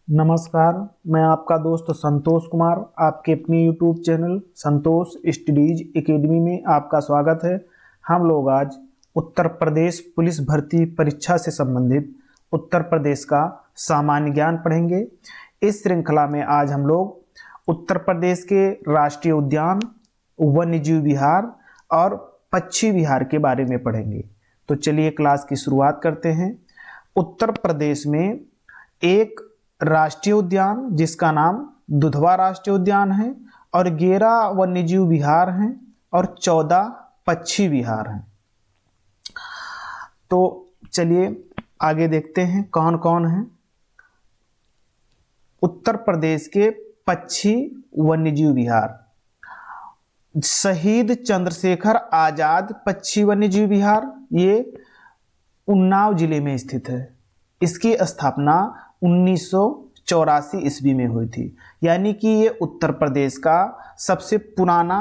नमस्कार, मैं आपका दोस्त संतोष कुमार आपके अपने YouTube चैनल संतोष स्टडीज एकेडमी में आपका स्वागत है। हम लोग आज उत्तर प्रदेश पुलिस भर्ती परीक्षा से संबंधित उत्तर प्रदेश का सामान्य ज्ञान पढ़ेंगे। इस श्रृंखला में आज हम लोग उत्तर प्रदेश के राष्ट्रीय उद्यान, वन्यजीव विहार और पक्षी विहार के बारे में पढ़ेंगे। तो चलिए क्लास की शुरुआत करते हैं। उत्तर प्रदेश में एक राष्ट्रीय उद्यान जिसका नाम दुधवा राष्ट्रीय उद्यान है और 11 वन्यजीव विहार हैं और 14 पक्षी विहार हैं। तो चलिए आगे देखते हैं कौन कौन हैं। उत्तर प्रदेश के पक्षी वन्यजीव विहार, शहीद चंद्रशेखर आजाद पक्षी वन्यजीव विहार, ये उन्नाव जिले में स्थित है। इसकी स्थापना 1984 ईस्वी में हुई थी, यानी कि ये उत्तर प्रदेश का सबसे पुराना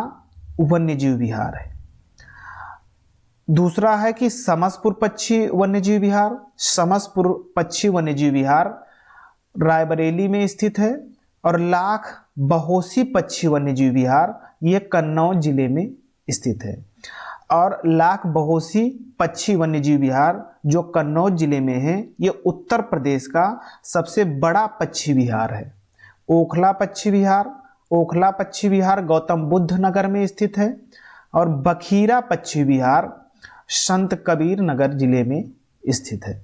वन्यजीव विहार है। दूसरा है कि समसपुर पक्षी वन्यजीव विहार। समसपुर पक्षी वन्यजीव विहार रायबरेली में स्थित है। और लाख बहोसी पक्षी वन्यजीव विहार ये कन्नौज जिले में स्थित है। और लाख बहोसी पक्षी वन्यजीव विहार जो कन्नौज जिले में है, ये उत्तर प्रदेश का सबसे बड़ा पक्षी विहार है। ओखला पक्षी विहार, ओखला पक्षी विहार गौतम बुद्ध नगर में स्थित है। और बखीरा पक्षी विहार संत कबीर नगर जिले में स्थित है।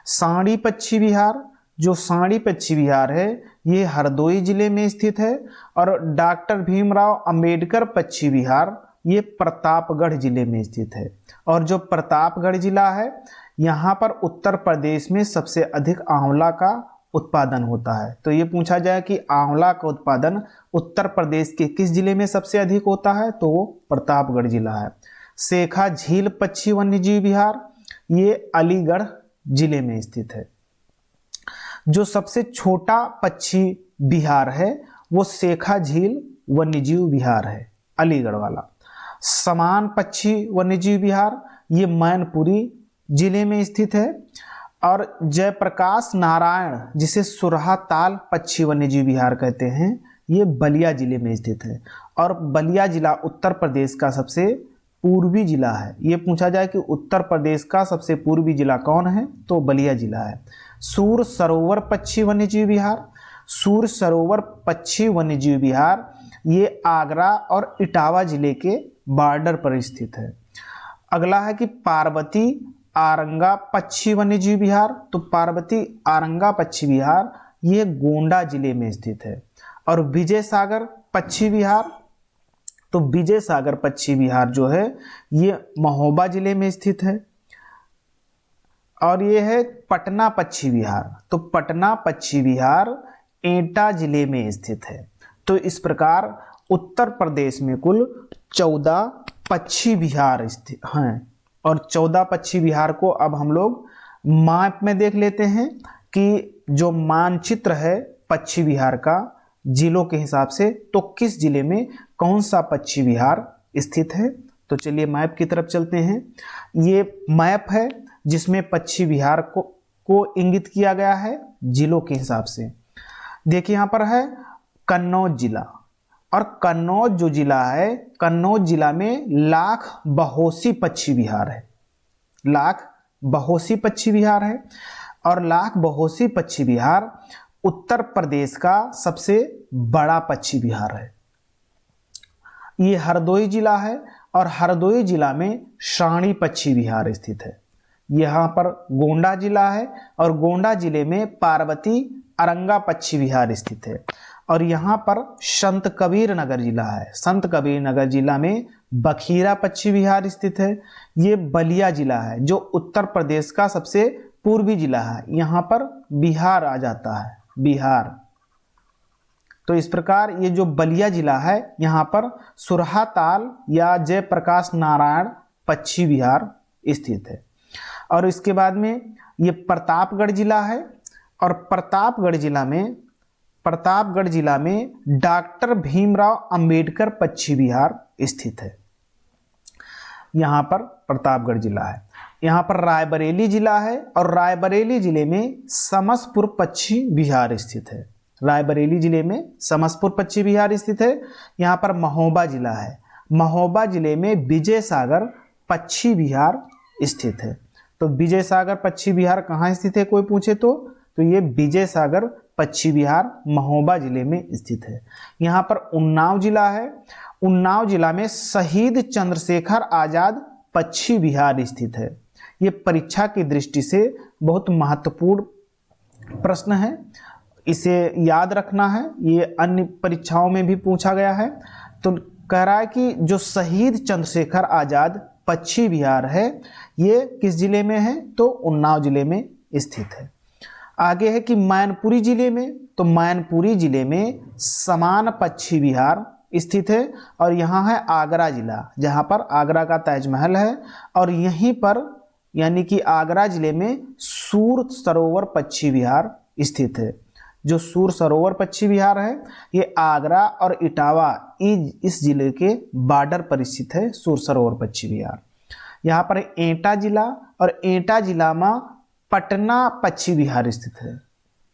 साड़ी पक्षी विहार, जो साड़ी पक्षी विहार है, ये हरदोई जिले में स्थित है। और डॉक्टर भीमराव अंबेडकर पक्षी विहार ये प्रतापगढ़ जिले में स्थित है। और जो प्रतापगढ़ जिला है, यहाँ पर उत्तर प्रदेश में सबसे अधिक आंवला का उत्पादन होता है। तो ये पूछा जाए कि आंवला का उत्पादन उत्तर प्रदेश के किस जिले में सबसे अधिक होता है, तो वो प्रतापगढ़ जिला है। शेखा झील पक्षी वन्यजीव विहार ये अलीगढ़ जिले में स्थित है। जो सबसे छोटा पक्षी विहार है वो शेखा झील वन्यजीव विहार है, अलीगढ़ वाला। समान पक्षी वन्यजीव विहार ये मैनपुरी जिले में स्थित है। और जयप्रकाश नारायण, जिसे सुरहा ताल पक्षी वन्यजीव विहार कहते हैं, ये बलिया जिले में स्थित है। और बलिया जिला उत्तर प्रदेश का सबसे पूर्वी जिला है। ये पूछा जाए कि उत्तर प्रदेश का सबसे पूर्वी जिला कौन है, तो बलिया जिला है। सूर सरोवर पक्षी वन्यजीव विहार, सूर सरोवर पक्षी वन्यजीव विहार ये आगरा और इटावा जिले के बॉर्डर पर स्थित है। अगला है कि पार्वती आरंगा पक्षी वन्यजीव विहार, तो पार्वती आरंगा पक्षी विहार ये गोंडा जिले में स्थित है। और विजय सागर पक्षी विहार, तो विजय सागर पक्षी विहार जो है ये महोबा जिले में स्थित है। और ये है पटना पक्षी विहार, तो पटना पक्षी विहार एटा जिले में स्थित है। तो इस प्रकार उत्तर प्रदेश में कुल 14 पक्षी विहार स्थित हैं। और 14 पक्षी विहार को अब हम लोग मैप में देख लेते हैं कि जो मानचित्र है पक्षी विहार का जिलों के हिसाब से, तो किस जिले में कौन सा पक्षी विहार स्थित है। तो चलिए मैप की तरफ चलते हैं। ये मैप है जिसमें पक्षी विहार को इंगित किया गया है जिलों के हिसाब से। देखिए यहाँ पर है कन्नौज जिला, और कन्नौज जो जिला है, कन्नौज जिला में लाख बहोसी पक्षी विहार है। लाख बहोसी पक्षी विहार है। और लाख बहोसी पक्षी विहार उत्तर प्रदेश का सबसे बड़ा पक्षी विहार है। ये हरदोई जिला है और हरदोई जिला में साड़ी पक्षी विहार स्थित है। यहाँ पर गोंडा जिला है और गोंडा जिले में पार्वती अरंगा पक्षी विहार स्थित है। और यहाँ पर संत कबीर नगर जिला है। संत कबीर नगर जिला में बखीरा पक्षी विहार स्थित है। ये बलिया जिला है जो उत्तर प्रदेश का सबसे पूर्वी जिला है। यहाँ पर बिहार आ जाता है, बिहार। तो इस प्रकार ये जो बलिया जिला है, यहाँ पर सुरहा ताल या जयप्रकाश नारायण पक्षी विहार स्थित है। और इसके बाद में ये प्रतापगढ़ जिला है। और प्रतापगढ़ जिला में डॉक्टर भीमराव अंबेडकर पक्षी विहार स्थित है। यहाँ पर प्रतापगढ़ जिला है। यहाँ पर रायबरेली जिला है और रायबरेली जिले में समसपुर पश्चिम बिहार स्थित है। रायबरेली जिले में समसपुर पश्चिम बिहार स्थित है। यहाँ पर महोबा जिला है, महोबा जिले में विजय सागर पश्चिम बिहार स्थित है। तो विजय सागर पश्चिम बिहार कहाँ स्थित है कोई पूछे तो ये विजय सागर पश्चिम बिहार महोबा जिले में स्थित है। यहाँ पर उन्नाव जिला है, उन्नाव जिला में शहीद चंद्रशेखर आजाद पश्चिम बिहार स्थित है। ये परीक्षा की दृष्टि से बहुत महत्वपूर्ण प्रश्न है, इसे याद रखना है, ये अन्य परीक्षाओं में भी पूछा गया है। तो कह रहा है कि जो शहीद चंद्रशेखर आजाद पश्चिम बिहार है ये किस जिले में है, तो उन्नाव जिले में स्थित है। आगे है कि मैनपुरी जिले में, तो मैनपुरी जिले में समान पश्चिम बिहार स्थित है। और यहाँ है आगरा जिला, जहाँ पर आगरा का ताजमहल है, और यहीं पर यानी कि आगरा जिले में सूर सरोवर पश्चिम बिहार स्थित है। जो सूर सरोवर पश्चिम बिहार है ये आगरा और इटावा इस जिले के बॉर्डर पर स्थित है, सूर सरोवर पश्चिम बिहार। यहाँ पर एटा जिला, और एटा जिला में पटना पश्चिम बिहार स्थित है।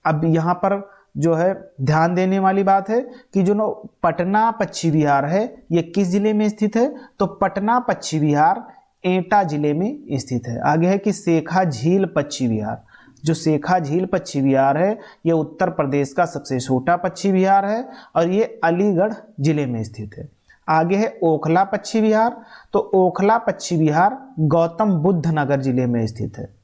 अब यहाँ पर जो है ध्यान देने वाली बात है कि जो पटना पश्चिम बिहार है ये किस जिले में स्थित है, तो पटना पश्चिम बिहार एटा जिले में स्थित है। आगे है कि शेखा झील पश्चिम बिहार, जो शेखा झील पश्चिम बिहार है ये उत्तर प्रदेश का सबसे छोटा पश्चिम बिहार है और ये अलीगढ़ जिले में स्थित है। आगे है ओखला पश्चिम बिहार, तो ओखला पश्चिम बिहार गौतम बुद्ध नगर जिले में स्थित है।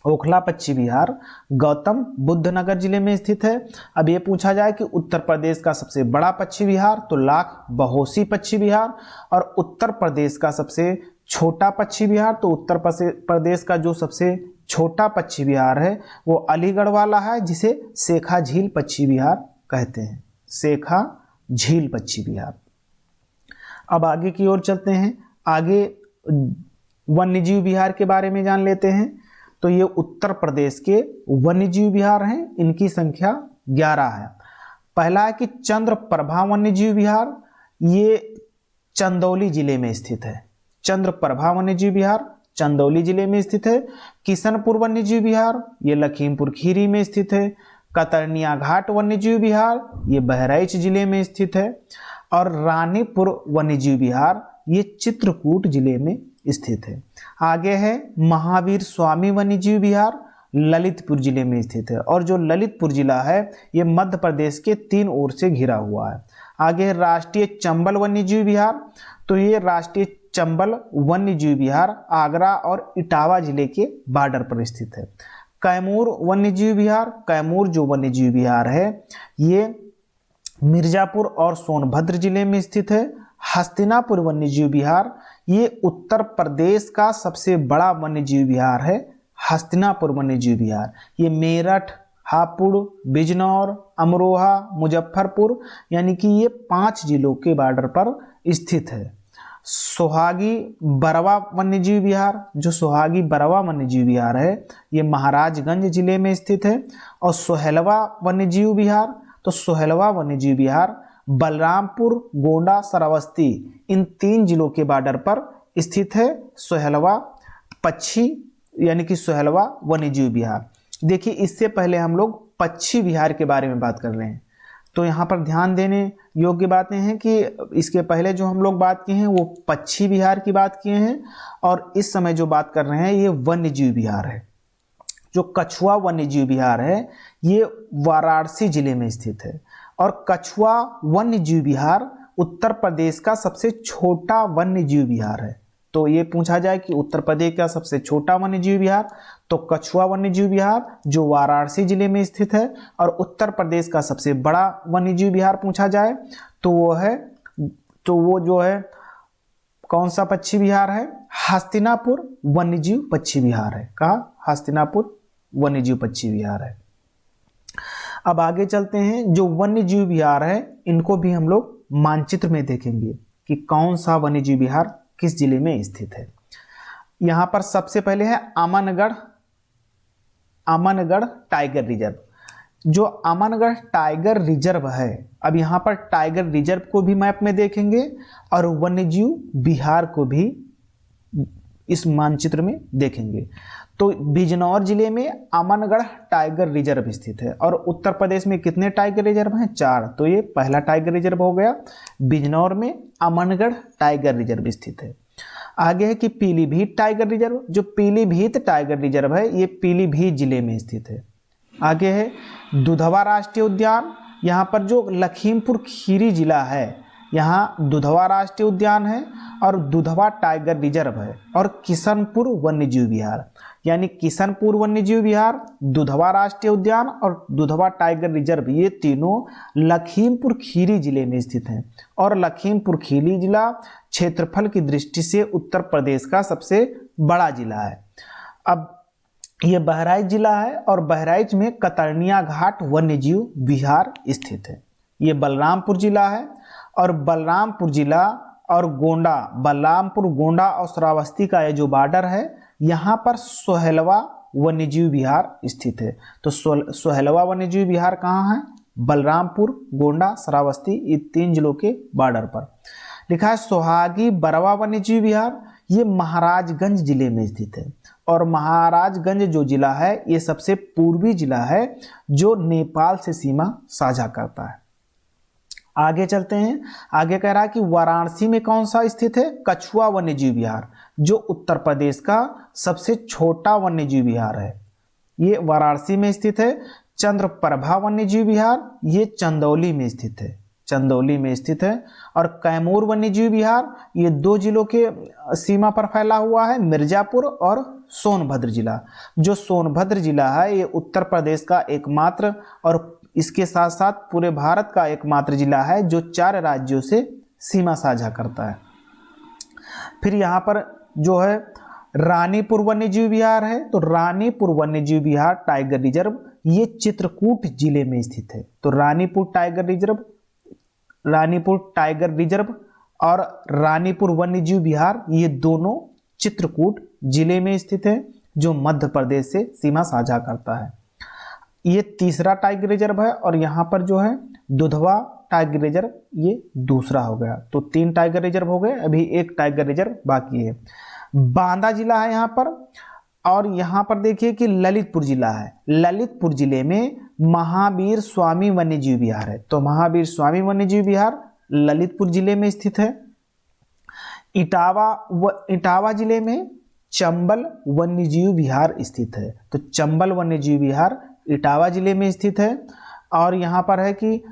ओखला पश्चिम बिहार गौतम बुद्ध नगर जिले में स्थित है। अब ये पूछा जाए कि उत्तर प्रदेश का सबसे बड़ा पश्चिम बिहार, तो लाख बहोसी पश्चिम बिहार, और उत्तर प्रदेश का सबसे छोटा पश्चिम बिहार, तो उत्तर प्रदेश का जो सबसे छोटा पश्चिम बिहार है वो अलीगढ़ वाला है, जिसे शेखा झील पश्चिम बिहार कहते हैं। शेखा झील पश्चिम बिहार। अब आगे की ओर चलते हैं, आगे वन्यजीव बिहार के बारे में जान लेते हैं। तो ये उत्तर प्रदेश के वन्यजीव विहार हैं, इनकी संख्या 11 है। पहला है कि चंद्रप्रभा वन्यजीव विहार, ये चंदौली जिले में स्थित है। चंद्रप्रभा वन्यजीव विहार चंदौली जिले में स्थित है। किशनपुर वन्यजीव विहार ये लखीमपुर खीरी में स्थित है। कतरनिया घाट वन्यजीव विहार ये बहराइच जिले में स्थित है। और रानीपुर वन्यजीव विहार ये चित्रकूट जिले में स्थित है। आगे है महावीर स्वामी वन्यजीव विहार, ललितपुर जिले में स्थित है। और जो ललितपुर जिला है ये मध्य प्रदेश के 3 ओर से घिरा हुआ है। आगे है राष्ट्रीय चंबल वन्यजीव विहार, तो ये राष्ट्रीय चंबल वन्यजीव विहार आगरा और इटावा जिले के बॉर्डर पर स्थित है। कैमूर वन्यजीव विहार, कैमूर जो वन्यजीव विहार है ये मिर्जापुर और सोनभद्र जिले में स्थित है। हस्तिनापुर वन्यजीव विहार ये उत्तर प्रदेश का सबसे बड़ा वन्यजीव विहार है। हस्तिनापुर वन्यजीव विहार ये मेरठ, हापुड़, बिजनौर, अमरोहा, मुजफ्फरपुर यानी कि ये 5 जिलों के बॉर्डर पर स्थित है। सोहागी बरवा वन्यजीव विहार, जो सोहागी बरवा वन्यजीव विहार है ये महाराजगंज जिले में स्थित है। और सोहेलवा वन्यजीव विहार, तो सोहेलवा वन्यजीव विहार बलरामपुर, गोंडा, श्रावस्ती इन 3 जिलों के बॉर्डर पर स्थित है। सोहेलवा पश्चिम यानी कि सोहेलवा वन्यजीव विहार। देखिए इससे पहले हम लोग पश्चिम बिहार के बारे में बात कर रहे हैं, तो यहाँ पर ध्यान देने योग्य बातें हैं कि इसके पहले जो हम लोग बात किए हैं वो पश्चिम बिहार की बात किए हैं, और इस समय जो बात कर रहे हैं ये वन्यजीव विहार है। जो कछुआ वन्यजीव विहार है ये वाराणसी जिले में स्थित है। और कछुआ वन्यजीव विहार उत्तर प्रदेश का सबसे छोटा वन्यजीव विहार है। तो ये पूछा जाए कि उत्तर प्रदेश का सबसे छोटा वन्यजीव विहार, तो कछुआ वन्यजीव विहार जो वाराणसी जिले में स्थित है। और उत्तर प्रदेश का सबसे बड़ा वन्यजीव विहार पूछा जाए तो वो जो है कौन सा पश्चिम बिहार है, हस्तिनापुर वन्यजीव पश्चिम बिहार है। कहा हस्तिनापुर वन्यजीव पश्चिम बिहार है। अब आगे चलते हैं, जो वन्यजीव विहार है इनको भी हम लोग मानचित्र में देखेंगे कि कौन सा वन्यजीव विहार किस जिले में स्थित है। यहाँ पर सबसे पहले है अमनगढ़ टाइगर रिजर्व। जो अमनगढ़ टाइगर रिजर्व है, अब यहाँ पर टाइगर रिजर्व को भी मैप में देखेंगे और वन्यजीव विहार को भी इस मानचित्र में देखेंगे तो बिजनौर जिले में अमनगढ़ टाइगर रिजर्व स्थित है। और उत्तर प्रदेश में कितने टाइगर रिजर्व हैं? 4। तो ये पहला टाइगर रिजर्व हो गया, बिजनौर में अमनगढ़ टाइगर रिजर्व स्थित है। आगे है कि पीलीभीत टाइगर रिजर्व, जो पीलीभीत टाइगर रिजर्व है ये पीलीभीत जिले में स्थित है। आगे है दुधवा राष्ट्रीय उद्यान, यहाँ पर जो लखीमपुर खीरी जिला है यहाँ दुधवा राष्ट्रीय उद्यान है और दुधवा टाइगर रिजर्व है। और किशनपुर वन्यजीव विहार, यानी किशनपुर वन्यजीव विहार, दुधवा राष्ट्रीय उद्यान और दुधवा टाइगर रिजर्व, ये तीनों लखीमपुर खीरी जिले में स्थित हैं। और लखीमपुर खीरी जिला क्षेत्रफल की दृष्टि से उत्तर प्रदेश का सबसे बड़ा जिला है। अब ये बहराइच जिला है और बहराइच में कतरनिया घाट वन्यजीव विहार स्थित है। ये बलरामपुर जिला है और बलरामपुर जिला और गोंडा, बलरामपुर, गोंडा और श्रावस्ती का ये जो बॉर्डर है यहाँ पर सोहेलवा वन्यजीव विहार स्थित है। तो सोहेलवा वन्यजीव विहार कहाँ है? बलरामपुर, गोंडा, श्रावस्ती, ये 3 जिलों के बॉर्डर पर। लिखा है सोहागी बरवा वन्यजीव विहार, ये महाराजगंज जिले में स्थित है। और महाराजगंज जो जिला है ये सबसे पूर्वी जिला है जो नेपाल से सीमा साझा करता है। आगे चलते हैं, आगे कह रहा है कि वाराणसी में कौन सा स्थित है? कछुआ वन्यजीव विहार, जो उत्तर प्रदेश का सबसे छोटा वन्यजीव विहार है, ये वाराणसी में स्थित है। चंद्रप्रभा वन्यजीव विहार, ये चंदौली में स्थित है, चंदौली में स्थित है। और कैमूर वन्यजीव विहार, ये 2 जिलों के सीमा पर फैला हुआ है, मिर्जापुर और सोनभद्र जिला। जो सोनभद्र जिला है ये उत्तर प्रदेश का एकमात्र और इसके साथ साथ पूरे भारत का एकमात्र जिला है जो 4 राज्यों से सीमा साझा करता है। फिर यहाँ पर जो है रानीपुर वन्यजीव विहार है, तो रानीपुर वन्यजीव विहार टाइगर रिजर्व ये चित्रकूट जिले में स्थित है। तो रानीपुर टाइगर रिजर्व और रानीपुर वन्यजीव विहार ये दोनों चित्रकूट जिले में स्थित है जो मध्य प्रदेश से सीमा साझा करता है। ये तीसरा टाइगर रिजर्व है और यहाँ पर जो है दुधवा टाइगर रिजर्व ये दूसरा हो गया। तो 3 टाइगर रिजर्व हो गए, अभी 1 टाइगर रिजर्व बाकी है। बांदा जिला है यहाँ पर। और यहाँ पर देखिए कि ललितपुर जिला है, ललितपुर जिले में महावीर स्वामी वन्यजीव विहार है। तो महावीर स्वामी वन्यजीव विहार ललितपुर जिले में स्थित है। इटावा जिले में चंबल वन्यजीव विहार स्थित है। तो चंबल वन्यजीव विहार इटावा जिले में स्थित है। और यहाँ पर है कि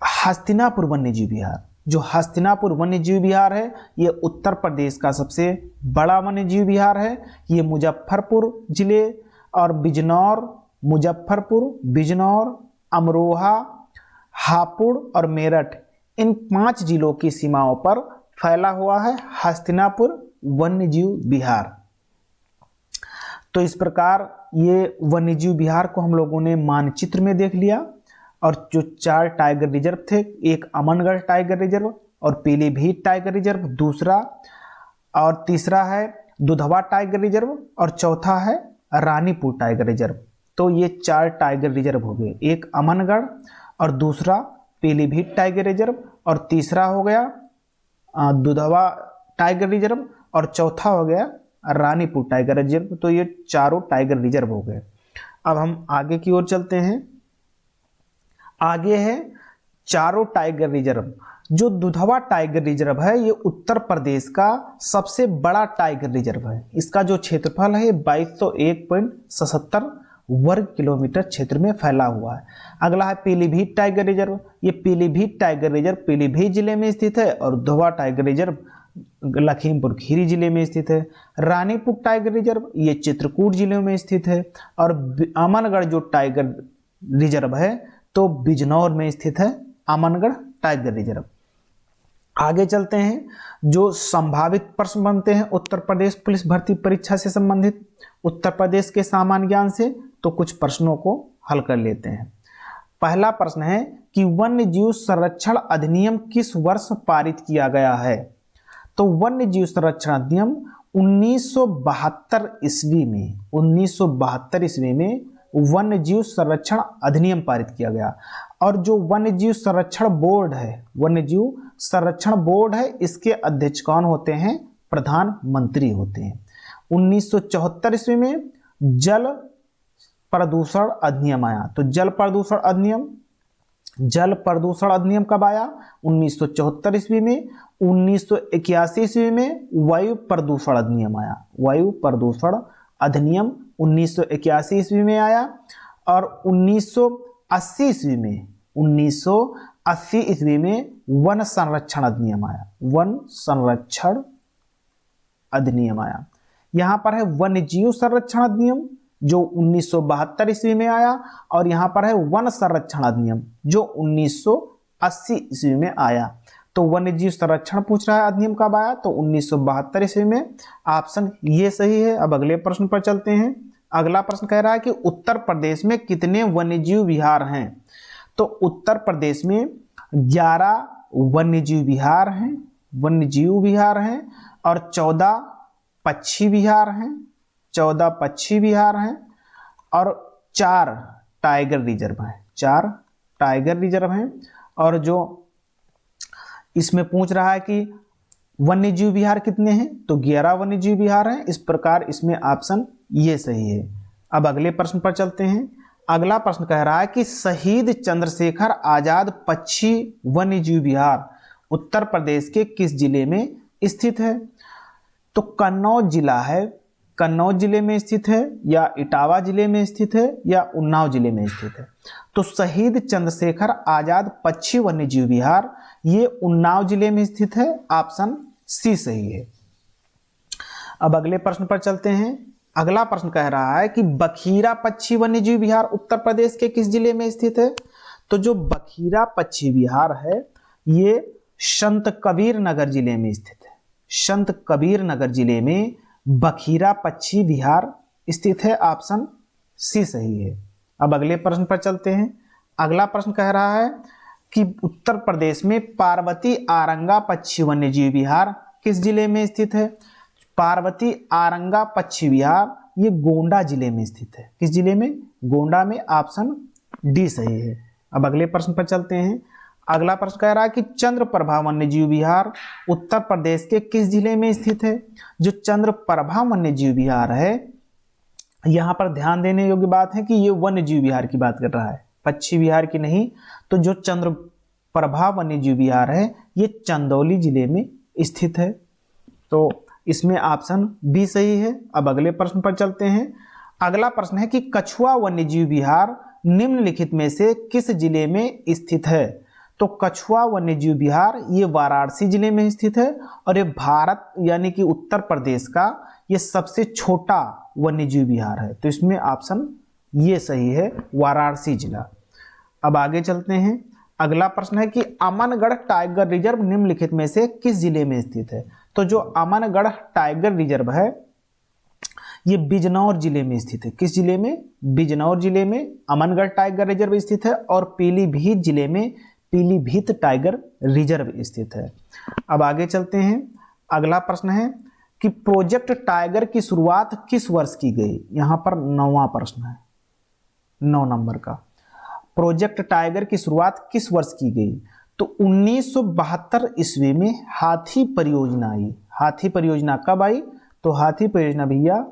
हस्तिनापुर वन्यजीव विहार, जो हस्तिनापुर वन्यजीव विहार है ये उत्तर प्रदेश का सबसे बड़ा वन्यजीव विहार है। ये मुजफ्फरपुर जिले और बिजनौर, अमरोहा, हापुड़ और मेरठ, इन 5 जिलों की सीमाओं पर फैला हुआ है हस्तिनापुर वन्यजीव विहार। तो इस प्रकार ये वन्यजीव विहार को हम लोगों ने मानचित्र में देख लिया। और जो 4 टाइगर रिजर्व थे, एक अमनगढ़ टाइगर रिजर्व और पीलीभीत टाइगर रिजर्व दूसरा, और तीसरा है दुधवा टाइगर रिजर्व और चौथा है रानीपुर टाइगर रिजर्व। तो ये 4 टाइगर रिजर्व हो गए, एक अमनगढ़ और दूसरा पीलीभीत टाइगर रिजर्व और तीसरा हो गया दुधवा टाइगर रिजर्व और चौथा हो गया रानीपुर टाइगर रिजर्व। तो ये 4 टाइगर रिजर्व हो गए। अब हम आगे की ओर चलते हैं। आगे है 4 टाइगर रिजर्व। जो दुधवा टाइगर रिजर्व है ये उत्तर प्रदेश का सबसे बड़ा टाइगर रिजर्व है। इसका जो क्षेत्रफल है 2201.77 वर्ग किलोमीटर क्षेत्र में फैला हुआ है। अगला है पीलीभीत टाइगर रिजर्व। ये पीलीभीत टाइगर रिजर्व पीलीभीत जिले में स्थित है और दुधवा टाइगर रिजर्व लखीमपुर खीरी जिले में स्थित है। रानीपुर टाइगर रिजर्व ये चित्रकूट जिले में स्थित है। और अमनगढ़ जो टाइगर रिजर्व है तो बिजनौर में स्थित है अमनगढ़ टाइगर रिजर्व। आगे चलते हैं, जो संभावित प्रश्न बनते हैं उत्तर प्रदेश पुलिस भर्ती परीक्षा से संबंधित उत्तर प्रदेश के सामान्य ज्ञान से, तो कुछ प्रश्नों को हल कर लेते हैं। पहला प्रश्न है कि वन्य जीव संरक्षण अधिनियम किस वर्ष पारित किया गया है? तो वन्य जीव संरक्षण अधिनियम 1972 ईस्वी में वन्य जीव संरक्षण अधिनियम पारित किया गया। और जो वन्य जीव संरक्षण बोर्ड है, इसके अध्यक्ष कौन होते हैं? प्रधानमंत्री होते हैं। 1974 ईस्वी में जल प्रदूषण अधिनियम आया। तो जल प्रदूषण अधिनियम कब आया? 1974 ईस्वी में। 1981 ईस्वी में वायु प्रदूषण अधिनियम आया। वायु प्रदूषण अधिनियम 1981 ईस्वी में आया। और 1980 ईस्वी में वन संरक्षण अधिनियम आया। वन संरक्षण अधिनियम आया। यहां पर है वन्य जीव संरक्षण अधिनियम जो 1972 ईस्वी में आया, और यहां पर है वन संरक्षण अधिनियम जो 1980 ईस्वी में आया। तो वन्य जीव संरक्षण पूछ रहा है अधिनियम कब आया? तो 1972 ईस्वी में। ऑप्शन ये सही है। अब अगले प्रश्न पर चलते हैं। अगला प्रश्न कह रहा है कि उत्तर प्रदेश में कितने वन्यजीव विहार हैं? तो उत्तर प्रदेश में 11 वन्यजीव विहार हैं और 14 पक्षी विहार हैं। 14 पक्षी विहार हैं और 4 टाइगर रिजर्व हैं। 4 टाइगर रिजर्व हैं। और जो इसमें पूछ रहा है कि वन्यजीव विहार कितने हैं? तो 11 वन्यजीव विहार हैं। इस प्रकार इसमें ऑप्शन ये सही है। अब अगले प्रश्न पर चलते हैं। अगला प्रश्न कह रहा है कि शहीद चंद्रशेखर आजाद पक्षी वन्यजीव विहार उत्तर प्रदेश के किस जिले में स्थित है? तो कन्नौज जिला है। कन्नौज जिले में स्थित है, या इटावा जिले में स्थित है, या उन्नाव जिले में स्थित है? तो शहीद चंद्रशेखर आजाद पक्षी वन्यजीव विहार ये उन्नाव जिले में स्थित है। ऑप्शन सी सही है। अब अगले प्रश्न पर चलते हैं। अगला प्रश्न कह रहा है कि बखीरा पक्षी वन्यजीव विहार उत्तर प्रदेश के किस जिले में स्थित है? तो जो बखीरा पक्षी विहार है ये संत कबीर नगर जिले में स्थित है। संत कबीर नगर जिले में बखीरा पक्षी विहार स्थित है। ऑप्शन सी सही है। अब अगले प्रश्न पर चलते हैं। अगला प्रश्न कह रहा है कि उत्तर प्रदेश में पार्वती आरंगा पक्षी वन्यजीव विहार किस जिले में स्थित है? पार्वती आरंगा पक्षी विहार ये गोंडा जिले में स्थित है। किस जिले में? गोंडा में। ऑप्शन डी सही है। अब अगले प्रश्न पर चलते हैं। अगला प्रश्न कह रहा है कि चंद्रप्रभा वन्यजीव विहार उत्तर प्रदेश के किस जिले में स्थित है? जो चंद्रप्रभा वन्यजीव विहार है, यहां पर ध्यान देने योग्य बात है कि ये वन्यजीव विहार की बात कर रहा है, पक्षी विहार की नहीं। तो जो चंद्रप्रभा वन्यजीव विहार है ये चंदौली जिले में स्थित है। तो इसमें ऑप्शन बी सही है। अब अगले प्रश्न पर चलते हैं। अगला प्रश्न है कि कछुआ वन्यजीव विहार निम्नलिखित में से किस जिले में स्थित है? तो कछुआ वन्यजीव विहार ये वाराणसी जिले में स्थित है, और ये भारत यानी कि उत्तर प्रदेश का ये सबसे छोटा वन्यजीव विहार है। तो इसमें ऑप्शन ये सही है, वाराणसी जिला। अब आगे चलते हैं। अगला प्रश्न है कि अमनगढ़ टाइगर रिजर्व निम्नलिखित में से किस जिले में स्थित है? तो जो अमनगढ़ टाइगर रिजर्व है ये बिजनौर जिले में स्थित है। किस जिले में? बिजनौर जिले में अमनगढ़ टाइगर रिजर्व स्थित है, और पीलीभीत जिले में पीलीभीत टाइगर रिजर्व स्थित है। अब आगे चलते हैं। अगला प्रश्न है कि प्रोजेक्ट टाइगर की शुरुआत किस वर्ष की गई? यहां पर 9वां प्रश्न है, 9 नंबर का। प्रोजेक्ट टाइगर की शुरुआत किस वर्ष की गई? तो 1972 ईस्वी में हाथी परियोजना आई। हाथी परियोजना कब आई? तो हाथी परियोजना भैया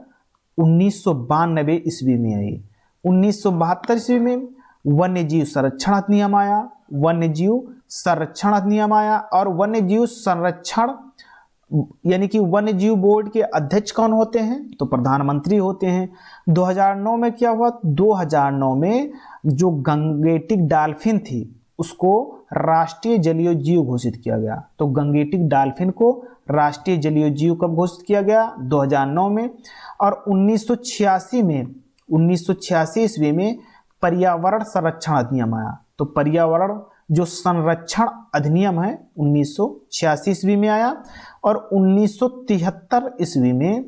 1992 ईस्वी में आई। 1972 ईस्वी में वन्यजीव संरक्षण अधिनियम आया। वन्यजीव संरक्षण अधिनियम आया, और वन्यजीव संरक्षण यानी कि वन्यजीव बोर्ड के अध्यक्ष कौन होते हैं? तो प्रधानमंत्री होते हैं। 2009 में क्या हुआ? 2009 में जो गंगेटिक डॉल्फिन थी उसको राष्ट्रीय जलीय जीव घोषित किया गया। तो गंगेटिक डॉल्फिन को राष्ट्रीय जलीय जीव कब घोषित किया गया? 2009 में। और 1986 ईस्वी में पर्यावरण संरक्षण अधिनियम आया। तो पर्यावरण जो संरक्षण अधिनियम है 1986 ईस्वी में आया। और 1973 ईस्वी में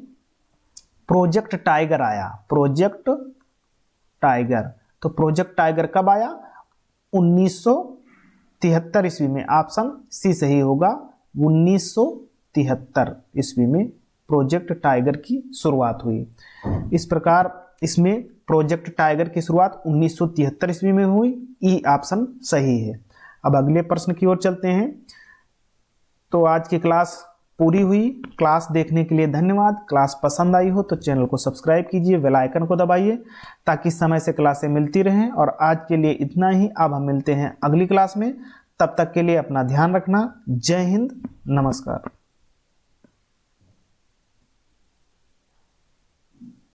प्रोजेक्ट टाइगर आया। प्रोजेक्ट टाइगर, तो प्रोजेक्ट टाइगर कब आया? 1973 ईस्वी में। ऑप्शन सी सही होगा। 1973 ईस्वी में प्रोजेक्ट टाइगर की शुरुआत हुई। इस प्रकार इसमें प्रोजेक्ट टाइगर की शुरुआत 1973 ईस्वी में हुई। ई ऑप्शन सही है। अब अगले प्रश्न की ओर चलते हैं। तो आज की क्लास पूरी हुई। क्लास देखने के लिए धन्यवाद। क्लास पसंद आई हो तो चैनल को सब्सक्राइब कीजिए, बेल आइकन को दबाइए ताकि समय से क्लासें मिलती रहें। और आज के लिए इतना ही। अब हम मिलते हैं अगली क्लास में। तब तक के लिए अपना ध्यान रखना। जय हिंद, नमस्कार।